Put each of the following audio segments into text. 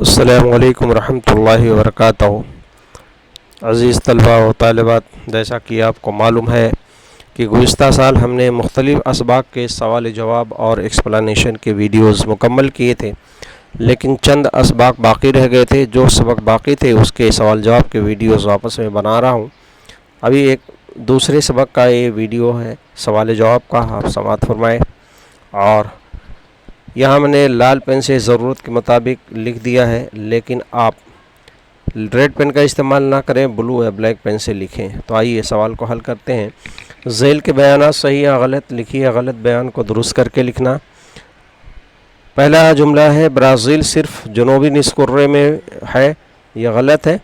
السلام علیکم ورحمۃ اللہ وبرکاتہ۔ عزیز طلباء و طالبات، جیسا کہ آپ کو معلوم ہے کہ گزشتہ سال ہم نے مختلف اسباق کے سوال جواب اور ایکسپلانیشن کے ویڈیوز مکمل کیے تھے، لیکن چند اسباق باقی رہ گئے تھے۔ جو سبق باقی تھے اس کے سوال جواب کے ویڈیوز واپس میں بنا رہا ہوں۔ ابھی ایک دوسرے سبق کا یہ ویڈیو ہے سوال جواب کا، آپ سماعت فرمائیں۔ اور یہاں میں نے لال پین سے ضرورت کے مطابق لکھ دیا ہے، لیکن آپ ریڈ پین کا استعمال نہ کریں، بلو یا بلیک پین سے لکھیں۔ تو آئیے سوال کو حل کرتے ہیں۔ ذیل کے بیانات صحیح یا غلط لکھیے، غلط بیان کو درست کر کے لکھنا۔ پہلا جملہ ہے برازیل صرف جنوبی نصف کرے میں ہے، یہ غلط ہے۔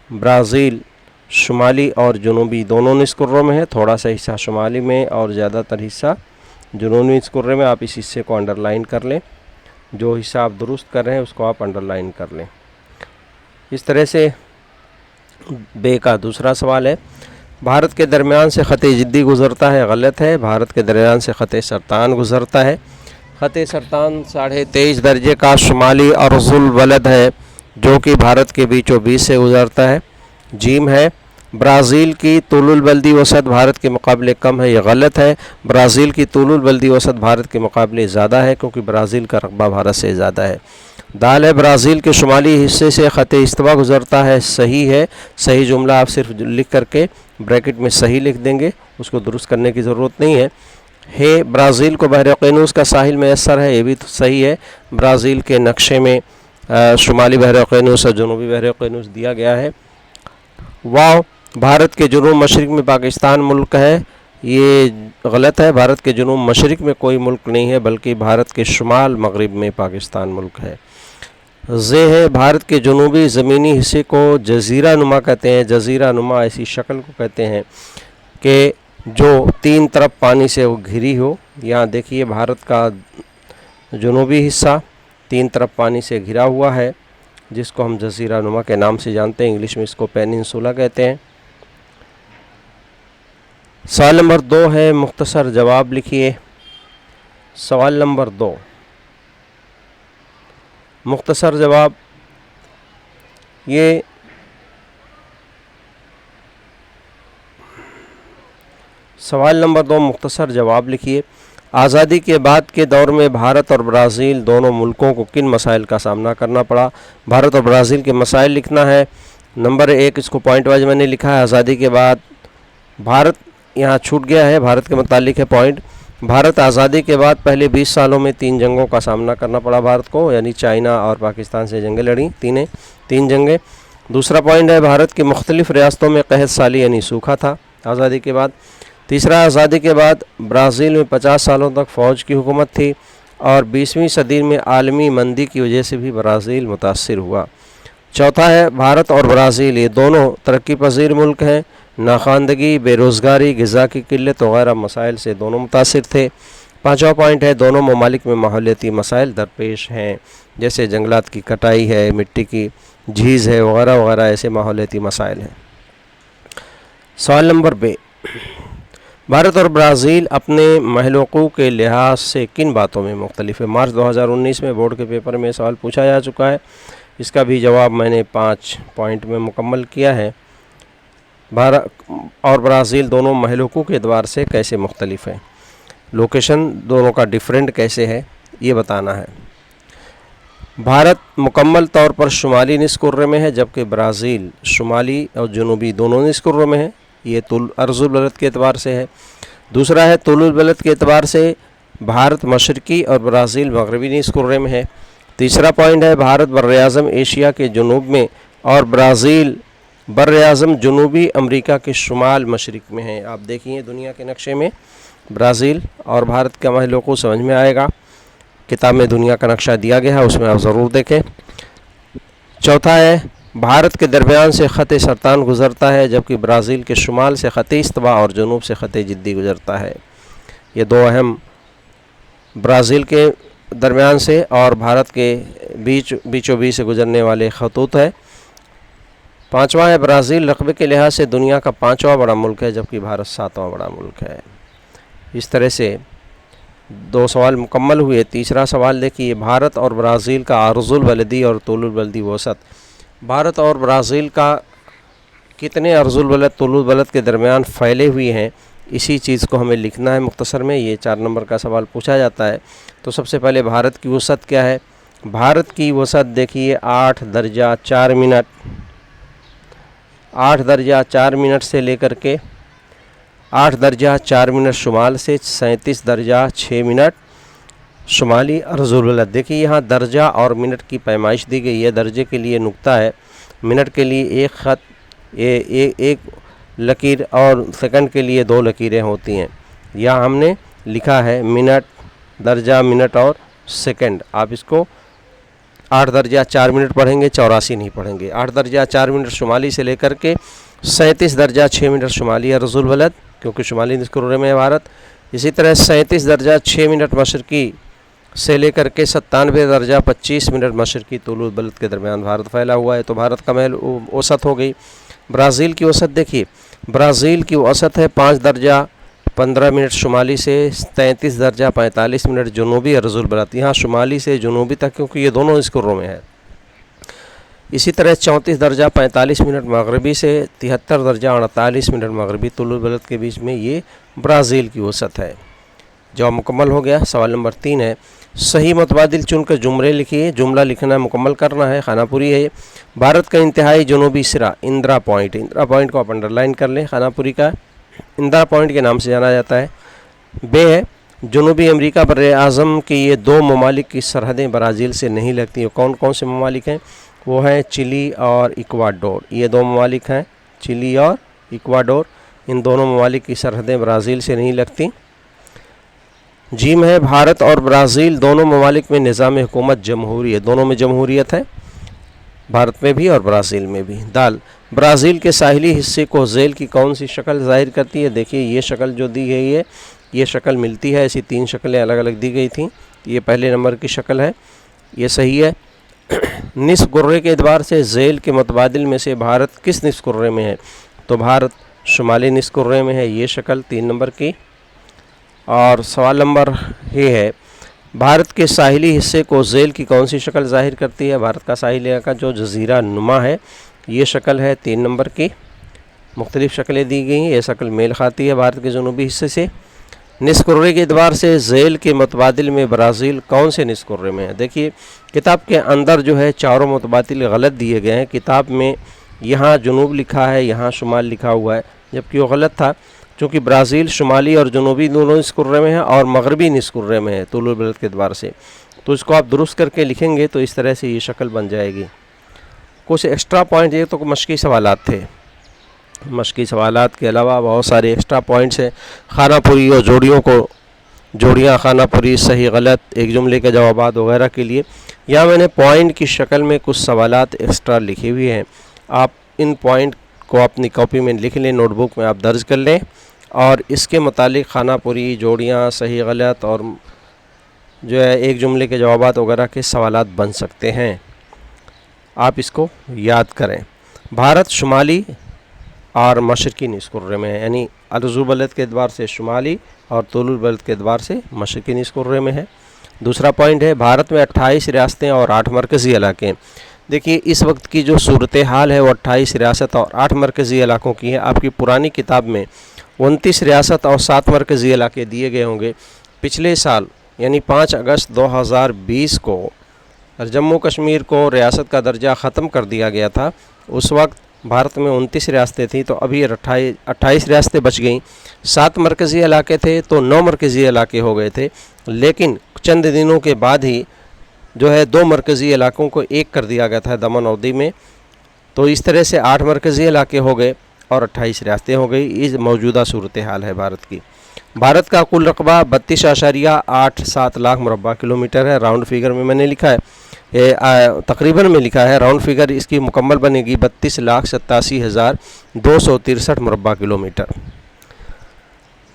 برازیل شمالی اور جنوبی دونوں نصف کروں میں ہے، تھوڑا سا حصہ شمالی میں اور زیادہ تر حصہ جنوبی نصف کرے میں۔ آپ اس حصے کو انڈر لائن کر لیں، جو حصہ آپ درست کر رہے ہیں اس کو آپ انڈر لائن کر لیں۔ اس طرح سے بے کا دوسرا سوال ہے، بھارت کے درمیان سے خط جدی گزرتا ہے، غلط ہے۔ بھارت کے درمیان سے خط سرطان گزرتا ہے۔ خط سرطان 23.5 درجے کا شمالی عرض البلد ہے، جو کہ بھارت کے بیچوں بیچ سے گزرتا ہے۔ جیم ہے، برازیل کی طول البلدی وسعت بھارت کے مقابلے کم ہے، یہ غلط ہے۔ برازیل کی طول البلدی وسعت بھارت کے مقابلے زیادہ ہے، کیونکہ برازیل کا رقبہ بھارت سے زیادہ ہے۔ دال ہے، برازیل کے شمالی حصے سے خط استوا گزرتا ہے، صحیح ہے۔ صحیح جملہ آپ صرف لکھ کر کے بریکٹ میں صحیح لکھ دیں گے، اس کو درست کرنے کی ضرورت نہیں ہے۔ برازیل کو بحر قینوس کا ساحل میسر ہے، یہ بھی صحیح ہے۔ برازیل کے نقشے میں شمالی بحر قینوس اور جنوبی بحر قینوس دیا گیا ہے۔ واو، بھارت کے جنوب مشرق میں پاکستان ملک ہے، یہ غلط ہے۔ بھارت کے جنوب مشرق میں کوئی ملک نہیں ہے، بلکہ بھارت کے شمال مغرب میں پاکستان ملک ہے۔ زے ہے، بھارت کے جنوبی زمینی حصے کو جزیرہ نما کہتے ہیں۔ جزیرہ نما ایسی شکل کو کہتے ہیں کہ جو تین طرف پانی سے وہ گھری ہو۔ یہاں دیکھیے بھارت کا جنوبی حصہ تین طرف پانی سے گھرا ہوا ہے، جس کو ہم جزیرہ نما کے نام سے جانتے ہیں، انگلش میں اس کو پیننسولا کہتے ہیں۔ سوال نمبر 2 ہے، مختصر جواب لکھیے۔ سوال نمبر 2، مختصر جواب، یہ سوال نمبر 2 مختصر جواب لکھیے۔ آزادی کے بعد کے دور میں بھارت اور برازیل دونوں ملکوں کو کن مسائل کا سامنا کرنا پڑا؟ بھارت اور برازیل کے مسائل لکھنا ہے۔ نمبر 1 اس کو پوائنٹ وائز میں نے لکھا ہے، آزادی کے بعد بھارت، یہاں چھوٹ گیا ہے، بھارت کے متعلق ہے پوائنٹ۔ بھارت آزادی کے بعد پہلے 20 سالوں میں 3 جنگوں کا سامنا کرنا پڑا بھارت کو، یعنی چائنا اور پاکستان سے جنگیں لڑیں، تین جنگیں۔ دوسرا پوائنٹ ہے، بھارت کی مختلف ریاستوں میں قحط سالی یعنی سوکھا تھا آزادی کے بعد۔ تیسرا، آزادی کے بعد برازیل میں 50 سالوں تک فوج کی حکومت تھی، اور 20ویں صدی میں عالمی مندی کی وجہ سے بھی برازیل متاثر ہوا۔ چوتھا ہے، بھارت اور برازیل یہ دونوں ترقی پذیر ملک ہیں، ناخواندگی، بے روزگاری، غذا کی قلت وغیرہ مسائل سے دونوں متاثر تھے۔ پانچواں پوائنٹ ہے، دونوں ممالک میں ماحولیاتی مسائل درپیش ہیں، جیسے جنگلات کی کٹائی ہے، مٹی کی جھیز ہے وغیرہ وغیرہ، ایسے ماحولیاتی مسائل ہیں۔ سوال نمبر بے، بھارت اور برازیل اپنے محل وقوع کے لحاظ سے کن باتوں میں مختلف ہے؟ مارچ 2019 میں بورڈ کے پیپر میں سوال پوچھا جا چکا ہے، اس کا بھی جواب میں نے 5 پوائنٹ میں مکمل کیا ہے۔ بھارت اور برازیل دونوں محل وقوع کے اعتبار سے کیسے مختلف ہیں؟ لوکیشن دونوں کا ڈیفرنٹ کیسے ہے یہ بتانا ہے۔ بھارت مکمل طور پر شمالی نصف کرے میں ہے، جبکہ برازیل شمالی اور جنوبی دونوں نصف کروں میں ہے، یہ طول عرض البلد کے اعتبار سے ہے۔ دوسرا ہے، طول البلد کے اعتبار سے بھارت مشرقی اور برازیل مغربی نصف کرے میں ہے۔ تیسرا پوائنٹ ہے، بھارت براعظم ایشیا کے جنوب میں اور برازیل براعظم جنوبی امریکہ کے شمال مشرق میں ہے۔ آپ دیکھیے دنیا کے نقشے میں برازیل اور بھارت کا محل وقوع سمجھ میں آئے گا، کتاب میں دنیا کا نقشہ دیا گیا ہے، اس میں آپ ضرور دیکھیں۔ چوتھا ہے، بھارت کے درمیان سے خط سرطان گزرتا ہے، جبکہ برازیل کے شمال سے خط استوا اور جنوب سے خط جدی گزرتا ہے۔ یہ دو اہم برازیل کے درمیان سے اور بھارت کے بیچوں بیچ سے گزرنے والے خطوط ہے۔ پانچواں ہے، برازیل رقبے کے لحاظ سے دنیا کا 5واں بڑا ملک ہے، جبکہ بھارت 7واں بڑا ملک ہے۔ اس طرح سے 2 سوال مکمل ہوئے۔ تیسرا سوال دیکھیے، بھارت اور برازیل کا عرض البلدی اور طول البلدی وسط، بھارت اور برازیل کا کتنے عرض البلد طول البلد کے درمیان پھیلے ہوئے ہیں، اسی چیز کو ہمیں لکھنا ہے مختصر میں۔ یہ 4 نمبر کا سوال پوچھا جاتا ہے۔ تو سب سے پہلے بھارت کی وسعت کیا ہے؟ بھارت کی وسعت دیکھیے 8 درجہ 4 منٹ، 8 درجہ 4 منٹ سے لے کر کے 8 درجہ 4 منٹ شمال سے 37 درجہ 6 منٹ شمالی عرض البلد۔ دیکھیے یہاں درجہ اور منٹ کی پیمائش دی گئی ہے، درجے کے لیے نقطہ ہے، منٹ کے لیے ایک خط، ایک لکیر، اور سیکنڈ کے لیے 2 لکیریں ہوتی ہیں۔ یہاں ہم نے لکھا ہے منٹ، درجہ، منٹ اور سیکنڈ۔ آپ اس کو 8 درجہ 4 منٹ پڑھیں گے، 84 نہیں پڑھیں گے۔ 8 درجہ 4 منٹ شمالی سے لے کر کے 37 درجہ 6 منٹ شمالی عرض البلد، کیونکہ شمالی نصف کرہ میں ہے بھارت۔ اسی طرح 37 درجہ 6 منٹ مشرقی سے لے کر کے 97 درجہ 25 منٹ مشرقی طول البلد کے درمیان بھارت پھیلا ہوا ہے۔ تو بھارت کا اوسط ہو گئی۔ برازیل کی اوسط دیکھیے، برازیل کی اوسط ہے 5 درجہ 15 منٹ شمالی سے 33 درجہ 45 منٹ جنوبی عرض البلد۔ یہاں شمالی سے جنوبی تک، کیونکہ یہ دونوں اس کروں میں ہے۔ اسی طرح 34 درجہ 45 منٹ مغربی سے 73 درجہ 48 منٹ مغربی طول البلد کے بیچ میں یہ برازیل کی وسعت ہے۔ جواب مکمل ہو گیا۔ سوال نمبر 3 ہے، صحیح متبادل چن کر جملے لکھیے۔ جملہ لکھنا مکمل کرنا ہے، خانہ پوری ہے۔ بھارت کا انتہائی جنوبی سرا اندرا پوائنٹ، اندرا پوائنٹ کو آپ انڈر لائن کر لیں، خانہ پوری کا اندرا پوائنٹ کے نام سے جانا جاتا ہے۔ بے ہے، جنوبی امریکہ بر اعظم کے یہ 2 ممالک کی سرحدیں برازیل سے نہیں لگتی ہیں۔ کون کون سے ممالک ہیں؟ وہ ہیں چلی اور ایکواڈور۔ یہ 2 ممالک ہیں، چلی اور ایکواڈور۔ ان دونوں ممالک کی سرحدیں برازیل سے نہیں لگتی۔ جیم ہے، بھارت اور برازیل دونوں ممالک میں نظام حکومت جمہوری ہے، دونوں میں جمہوریت ہے، بھارت میں بھی اور برازیل میں بھی۔ دال، برازیل کے ساحلی حصے کو ذیل کی کون سی شکل ظاہر کرتی ہے؟ دیکھیے یہ شکل جو دی گئی ہے، یہ شکل ملتی ہے، ایسی 3 شکلیں الگ الگ دی گئی تھیں۔ یہ پہلے نمبر کی شکل ہے، یہ صحیح ہے۔ نصف کرے کے اعتبار سے ذیل کے متبادل میں سے بھارت کس نصف کرے میں ہے؟ تو بھارت شمالی نصف کرے میں ہے، یہ شکل 3 نمبر کی۔ اور سوال نمبر یہ ہے، بھارت کے ساحلی حصے کو ذیل کی کون سی شکل ظاہر کرتی ہے؟ بھارت کا ساحلی علاقہ جو جزیرہ نما ہے، یہ شکل ہے 3 نمبر کی۔ مختلف شکلیں دی گئی ہیں، یہ شکل میل کھاتی ہے بھارت کے جنوبی حصے سے۔ نصف کرے کے اعتبار سے ذیل کے متبادل میں برازیل کون سے نصف کرے میں ہے؟ دیکھیے کتاب کے اندر جو ہے چاروں متبادل غلط دیے گئے ہیں۔ کتاب میں یہاں جنوب لکھا ہے، یہاں شمال لکھا ہوا ہے، جبکہ وہ غلط تھا، چونکہ برازیل شمالی اور جنوبی دونوں نصف کرے میں ہے اور مغربی نصف کرے میں ہے طول البلد کے اعتبار سے۔ تو اس کو آپ درست کر کے لکھیں گے تو اس طرح سے یہ شکل بن جائے گی۔ کچھ ایکسٹرا پوائنٹ، یہ تو مشقی سوالات تھے، مشقی سوالات کے علاوہ بہت سارے ایکسٹرا پوائنٹس ہیں۔ خانہ پوری اور جوڑیاں خانہ پوری، صحیح غلط، ایک جملے کے جوابات وغیرہ کے لیے یہاں میں نے پوائنٹ کی شکل میں کچھ سوالات ایکسٹرا لکھے ہوئے ہیں۔ آپ ان پوائنٹ کو اپنی کاپی میں لکھ لیں، نوٹ بک میں آپ درج کر لیں، اور اس کے متعلق خانہ پوری، جوڑیاں، صحیح غلط اور جو ہے ایک جملے کے جوابات وغیرہ کے سوالات بن سکتے ہیں۔ آپ اس کو یاد کریں۔ بھارت شمالی اور مشرقی نصف کرے میں ہے، یعنی عرض البلد کے اعتبار سے شمالی اور طول البلد کے اعتبار سے مشرقی نصف کرے میں ہے۔ دوسرا پوائنٹ ہے، بھارت میں 28 ریاستیں اور 8 مرکزی علاقے۔ دیکھیے اس وقت کی جو صورتحال ہے وہ 28 ریاست اور 8 مرکزی علاقوں کی ہے۔ آپ کی پرانی کتاب میں 29 ریاست اور 7 مرکزی علاقے دیے گئے ہوں گے۔ پچھلے سال یعنی 5 اگست 2020 کو جموں کشمیر کو ریاست کا درجہ ختم کر دیا گیا تھا۔ اس وقت بھارت میں 29 ریاستیں تھیں، تو ابھی 28 ریاستیں بچ گئیں۔ 7 مرکزی علاقے تھے تو 9 مرکزی علاقے ہو گئے تھے، لیکن چند دنوں کے بعد ہی جو ہے 2 مرکزی علاقوں کو ایک کر دیا گیا تھا دمن اور دیو میں، تو اس طرح سے 8 مرکزی علاقے ہو گئے اور 28 ریاستیں ہو گئی۔ اس موجودہ صورتحال ہے بھارت کی۔ بھارت کا کل رقبہ 32.87 لاکھ مربع کلومیٹر ہے، راؤنڈ فیگر میں نے لکھا ہے، تقریباً میں لکھا ہے، راؤنڈ فیگر اس کی مکمل بنے گی 32,87,263 مربع کلومیٹر۔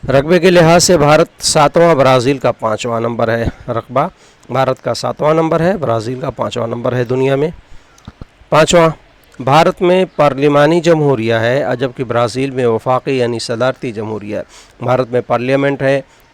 رقبے کے لحاظ سے بھارت 7واں، برازیل کا 5واں نمبر ہے۔ رقبہ بھارت کا 7واں نمبر ہے، برازیل کا 5واں نمبر ہے دنیا میں۔ 5واں، بھارت میں پارلیمانی جمہوریہ ہے، جبکہ برازیل میں وفاقی یعنی صدارتی جمہوریہ ہے۔ بھارت میں پارلیمنٹ ہے